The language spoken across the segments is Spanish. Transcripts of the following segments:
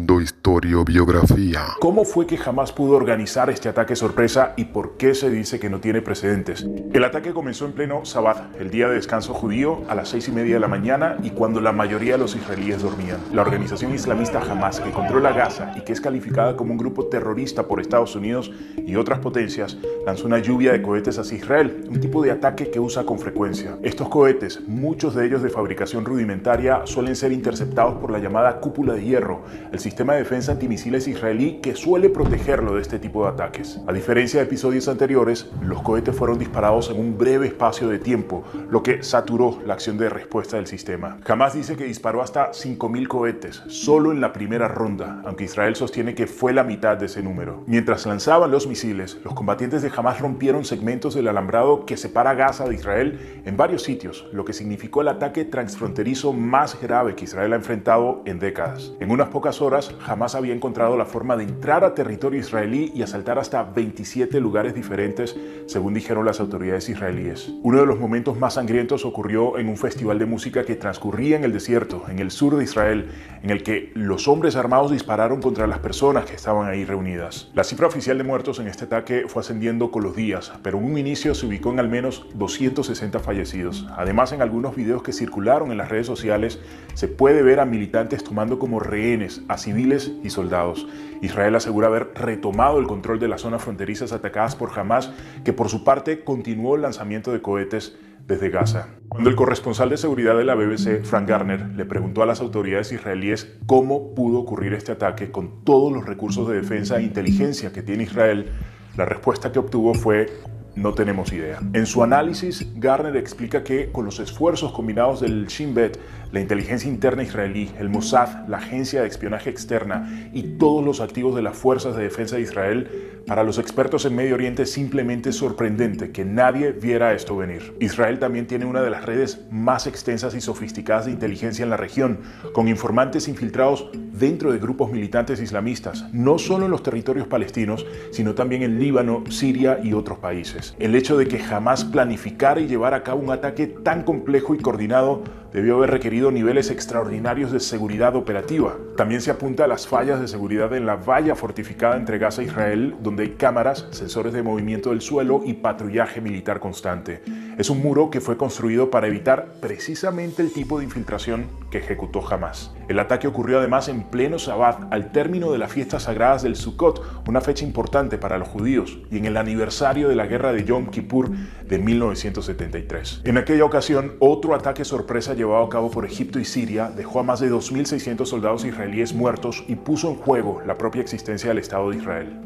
Mundo Historiobiografía. ¿Cómo fue que Hamás pudo organizar este ataque sorpresa y por qué se dice que no tiene precedentes? El ataque comenzó en pleno Sabbat, el día de descanso judío, a las 6:30 de la mañana y cuando la mayoría de los israelíes dormían. La organización islamista Hamás, que controla Gaza y que es calificada como un grupo terrorista por Estados Unidos y otras potencias, lanzó una lluvia de cohetes hacia Israel, un tipo de ataque que usa con frecuencia. Estos cohetes, muchos de ellos de fabricación rudimentaria, suelen ser interceptados por la llamada cúpula de hierro, el sistema de defensa antimisiles israelí que suele protegerlo de este tipo de ataques. A diferencia de episodios anteriores, los cohetes fueron disparados en un breve espacio de tiempo, lo que saturó la acción de respuesta del sistema. Hamás dice que disparó hasta 5.000 cohetes solo en la primera ronda, aunque Israel sostiene que fue la mitad de ese número. Mientras lanzaban los misiles, los combatientes de Hamás rompieron segmentos del alambrado que separa Gaza de Israel en varios sitios, lo que significó el ataque transfronterizo más grave que Israel ha enfrentado en décadas. En unas pocas horas, Hamás había encontrado la forma de entrar a territorio israelí y asaltar hasta 27 lugares diferentes, según dijeron las autoridades israelíes. Uno de los momentos más sangrientos ocurrió en un festival de música que transcurría en el desierto, en el sur de Israel, en el que los hombres armados dispararon contra las personas que estaban ahí reunidas. La cifra oficial de muertos en este ataque fue ascendiendo con los días, pero en un inicio se ubicó en al menos 260 fallecidos. Además, en algunos videos que circularon en las redes sociales, se puede ver a militantes tomando como rehenes a civiles y soldados. Israel asegura haber retomado el control de las zonas fronterizas atacadas por Hamás, que por su parte continuó el lanzamiento de cohetes desde Gaza. Cuando el corresponsal de seguridad de la BBC, Frank Garner, le preguntó a las autoridades israelíes cómo pudo ocurrir este ataque con todos los recursos de defensa e inteligencia que tiene Israel, la respuesta que obtuvo fue: no tenemos idea. En su análisis, Garner explica que con los esfuerzos combinados del Shin Bet, la inteligencia interna israelí, el Mossad, la agencia de espionaje externa y todos los activos de las fuerzas de defensa de Israel, para los expertos en Medio Oriente es simplemente sorprendente que nadie viera esto venir. Israel también tiene una de las redes más extensas y sofisticadas de inteligencia en la región, con informantes infiltrados dentro de grupos militantes islamistas, no solo en los territorios palestinos, sino también en Líbano, Siria y otros países. El hecho de que jamás planificara y llevara a cabo un ataque tan complejo y coordinado debió haber requerido niveles extraordinarios de seguridad operativa. También se apunta a las fallas de seguridad en la valla fortificada entre Gaza e Israel, donde hay cámaras, sensores de movimiento del suelo y patrullaje militar constante. Es un muro que fue construido para evitar precisamente el tipo de infiltración que ejecutó Hamás. El ataque ocurrió además en pleno Sabbat, al término de las fiestas sagradas del Sukkot, una fecha importante para los judíos, y en el aniversario de la guerra de Yom Kippur de 1973. En aquella ocasión, otro ataque sorpresa llevado a cabo por Egipto y Siria dejó a más de 2.600 soldados israelíes muertos y puso en juego la propia existencia del Estado de Israel.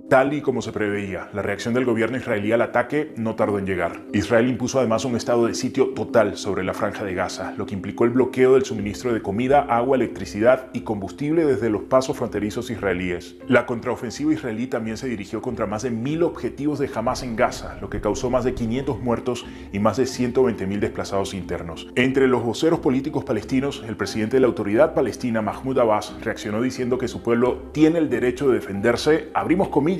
Tal y como se preveía, la reacción del gobierno israelí al ataque no tardó en llegar. Israel impuso además un estado de sitio total sobre la franja de Gaza, lo que implicó el bloqueo del suministro de comida, agua, electricidad y combustible desde los pasos fronterizos israelíes. La contraofensiva israelí también se dirigió contra más de 1.000 objetivos de Hamás en Gaza, lo que causó más de 500 muertos y más de 120.000 desplazados internos. Entre los voceros políticos palestinos, el presidente de la Autoridad Palestina, Mahmoud Abbas, reaccionó diciendo que su pueblo tiene el derecho de defenderse, abrimos comillas,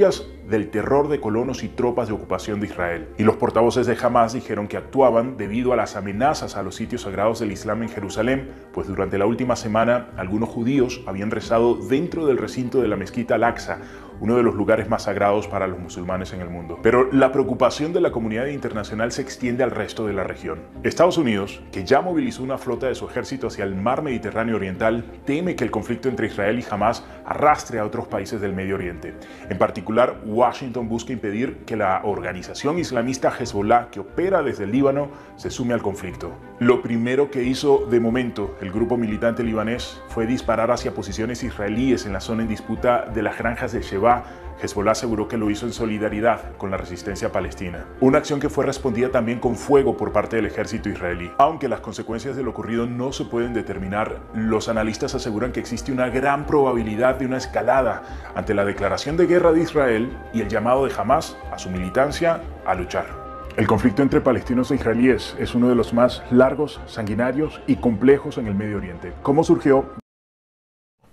del terror de colonos y tropas de ocupación de Israel. Y los portavoces de Hamás dijeron que actuaban debido a las amenazas a los sitios sagrados del Islam en Jerusalén, pues durante la última semana algunos judíos habían rezado dentro del recinto de la mezquita Al-Aqsa, uno de los lugares más sagrados para los musulmanes en el mundo. Pero la preocupación de la comunidad internacional se extiende al resto de la región. Estados Unidos, que ya movilizó una flota de su ejército hacia el mar Mediterráneo Oriental, teme que el conflicto entre Israel y Hamás arrastre a otros países del Medio Oriente. En particular, Washington busca impedir que la organización islamista Hezbollah, que opera desde el Líbano, se sume al conflicto. Lo primero que hizo de momento el grupo militante libanés fue disparar hacia posiciones israelíes en la zona en disputa de las granjas de Sheba. Hezbollah aseguró que lo hizo en solidaridad con la resistencia palestina. Una acción que fue respondida también con fuego por parte del ejército israelí. Aunque las consecuencias de lo ocurrido no se pueden determinar, los analistas aseguran que existe una gran probabilidad de una escalada ante la declaración de guerra de Israel y el llamado de Hamás a su militancia a luchar. El conflicto entre palestinos e israelíes es uno de los más largos, sanguinarios y complejos en el Medio Oriente. ¿Cómo surgió?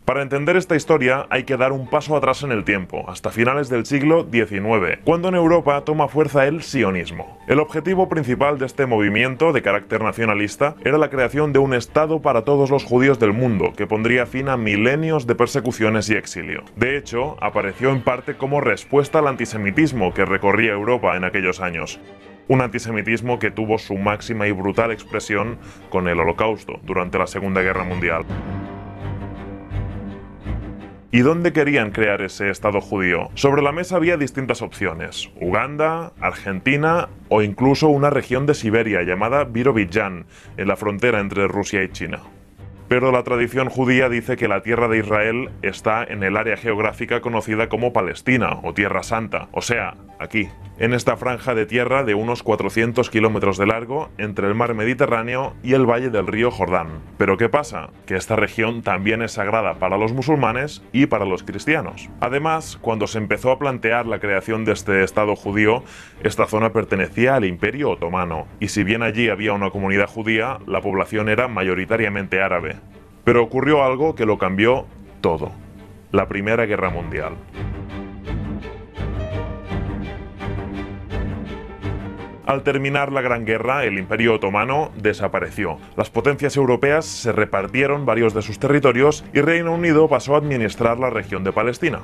Para entender esta historia hay que dar un paso atrás en el tiempo, hasta finales del siglo XIX, cuando en Europa toma fuerza el sionismo. El objetivo principal de este movimiento de carácter nacionalista era la creación de un Estado para todos los judíos del mundo, que pondría fin a milenios de persecuciones y exilio. De hecho, apareció en parte como respuesta al antisemitismo que recorría Europa en aquellos años. Un antisemitismo que tuvo su máxima y brutal expresión con el Holocausto durante la Segunda Guerra Mundial. ¿Y dónde querían crear ese Estado judío? Sobre la mesa había distintas opciones: Uganda, Argentina o incluso una región de Siberia llamada Birobidzhan, en la frontera entre Rusia y China. Pero la tradición judía dice que la tierra de Israel está en el área geográfica conocida como Palestina o Tierra Santa, o sea, aquí, en esta franja de tierra de unos 400 kilómetros de largo entre el mar Mediterráneo y el valle del río Jordán. Pero ¿qué pasa? Que esta región también es sagrada para los musulmanes y para los cristianos. Además, cuando se empezó a plantear la creación de este Estado judío, esta zona pertenecía al Imperio Otomano, y si bien allí había una comunidad judía, la población era mayoritariamente árabe. Pero ocurrió algo que lo cambió todo: la Primera Guerra Mundial. Al terminar la Gran Guerra, el Imperio Otomano desapareció. Las potencias europeas se repartieron varios de sus territorios y Reino Unido pasó a administrar la región de Palestina.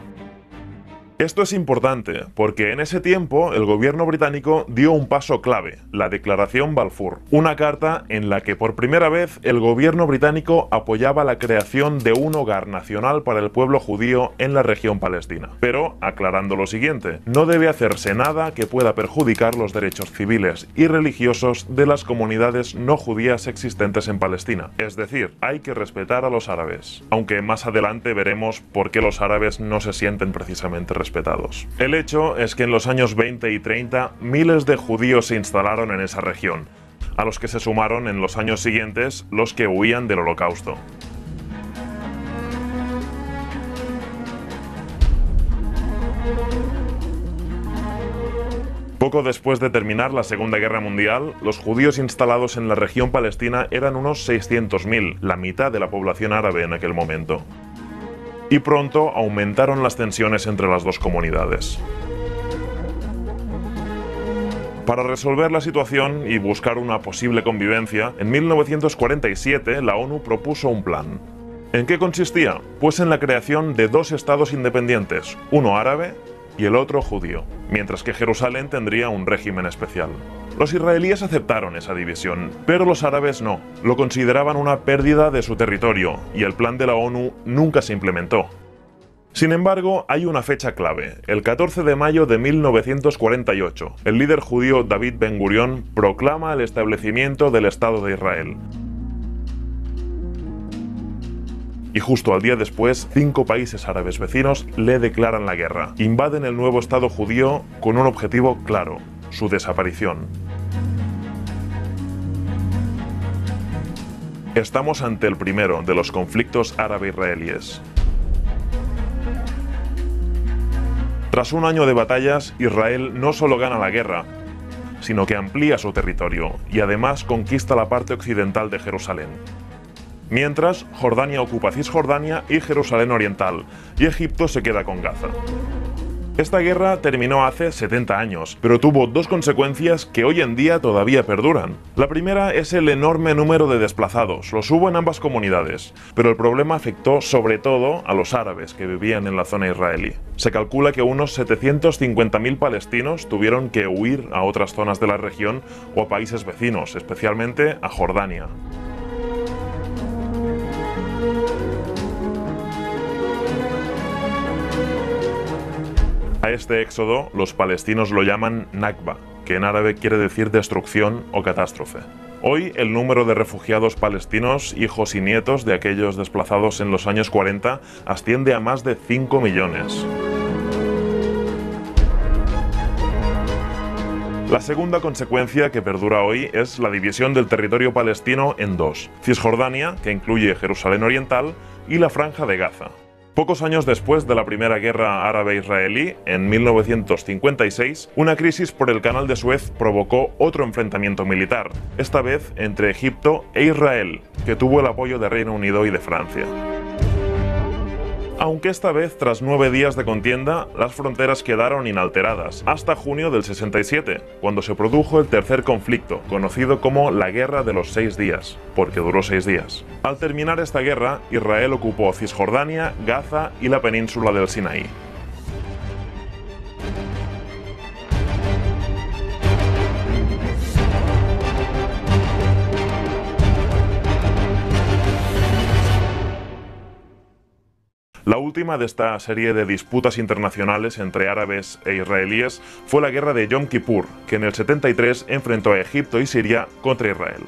Esto es importante porque en ese tiempo el gobierno británico dio un paso clave: la Declaración Balfour, una carta en la que por primera vez el gobierno británico apoyaba la creación de un hogar nacional para el pueblo judío en la región palestina. Pero aclarando lo siguiente: no debe hacerse nada que pueda perjudicar los derechos civiles y religiosos de las comunidades no judías existentes en Palestina. Es decir, hay que respetar a los árabes, aunque más adelante veremos por qué los árabes no se sienten precisamente respetados. El hecho es que en los años 20 y 30 miles de judíos se instalaron en esa región, a los que se sumaron en los años siguientes los que huían del Holocausto. Poco después de terminar la Segunda Guerra Mundial, los judíos instalados en la región palestina eran unos 600.000, la mitad de la población árabe en aquel momento. Y pronto aumentaron las tensiones entre las dos comunidades. Para resolver la situación y buscar una posible convivencia, en 1947 la ONU propuso un plan. ¿En qué consistía? Pues en la creación de dos estados independientes, uno árabe y el otro judío, mientras que Jerusalén tendría un régimen especial. Los israelíes aceptaron esa división, pero los árabes no. Lo consideraban una pérdida de su territorio, y el plan de la ONU nunca se implementó. Sin embargo, hay una fecha clave: el 14 de mayo de 1948. El líder judío David Ben Gurión proclama el establecimiento del Estado de Israel. Y justo al día después, 5 países árabes vecinos le declaran la guerra. Invaden el nuevo Estado judío con un objetivo claro: su desaparición. Estamos ante el primero de los conflictos árabe-israelíes. Tras un año de batallas, Israel no solo gana la guerra, sino que amplía su territorio y además conquista la parte occidental de Jerusalén. Mientras, Jordania ocupa Cisjordania y Jerusalén Oriental, y Egipto se queda con Gaza. Esta guerra terminó hace 70 años, pero tuvo dos consecuencias que hoy en día todavía perduran. La primera es el enorme número de desplazados. Los hubo en ambas comunidades, pero el problema afectó sobre todo a los árabes que vivían en la zona israelí. Se calcula que unos 750.000 palestinos tuvieron que huir a otras zonas de la región o a países vecinos, especialmente a Jordania. A este éxodo los palestinos lo llaman Nakba, que en árabe quiere decir destrucción o catástrofe. Hoy el número de refugiados palestinos, hijos y nietos de aquellos desplazados en los años 40, asciende a más de 5 millones. La segunda consecuencia que perdura hoy es la división del territorio palestino en dos: Cisjordania, que incluye Jerusalén Oriental, y la Franja de Gaza. Pocos años después de la Primera Guerra Árabe-Israelí, en 1956, una crisis por el Canal de Suez provocó otro enfrentamiento militar, esta vez entre Egipto e Israel, que tuvo el apoyo de Reino Unido y de Francia. Aunque esta vez, tras 9 días de contienda, las fronteras quedaron inalteradas, hasta junio del 67, cuando se produjo el tercer conflicto, conocido como la Guerra de los 6 días, porque duró 6 días. Al terminar esta guerra, Israel ocupó Cisjordania, Gaza y la península del Sinaí. La última de esta serie de disputas internacionales entre árabes e israelíes fue la guerra de Yom Kippur, que en el 73 enfrentó a Egipto y Siria contra Israel.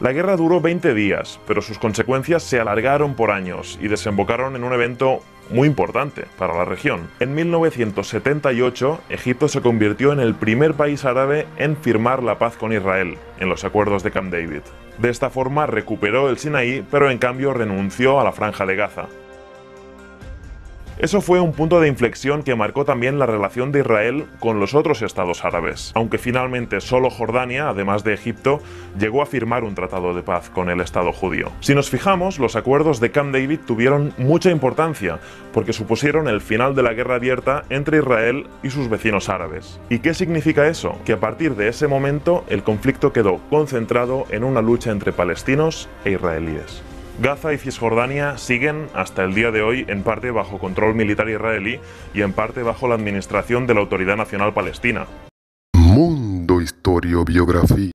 La guerra duró 20 días, pero sus consecuencias se alargaron por años y desembocaron en un evento muy importante para la región. En 1978, Egipto se convirtió en el primer país árabe en firmar la paz con Israel, en los acuerdos de Camp David. De esta forma recuperó el Sinaí, pero en cambio renunció a la Franja de Gaza. Eso fue un punto de inflexión que marcó también la relación de Israel con los otros estados árabes, aunque finalmente solo Jordania, además de Egipto, llegó a firmar un tratado de paz con el Estado judío. Si nos fijamos, los acuerdos de Camp David tuvieron mucha importancia, porque supusieron el final de la guerra abierta entre Israel y sus vecinos árabes. ¿Y qué significa eso? Que a partir de ese momento el conflicto quedó concentrado en una lucha entre palestinos e israelíes. Gaza y Cisjordania siguen hasta el día de hoy en parte bajo control militar israelí y en parte bajo la administración de la Autoridad Nacional Palestina. Mundo Historiobiografía.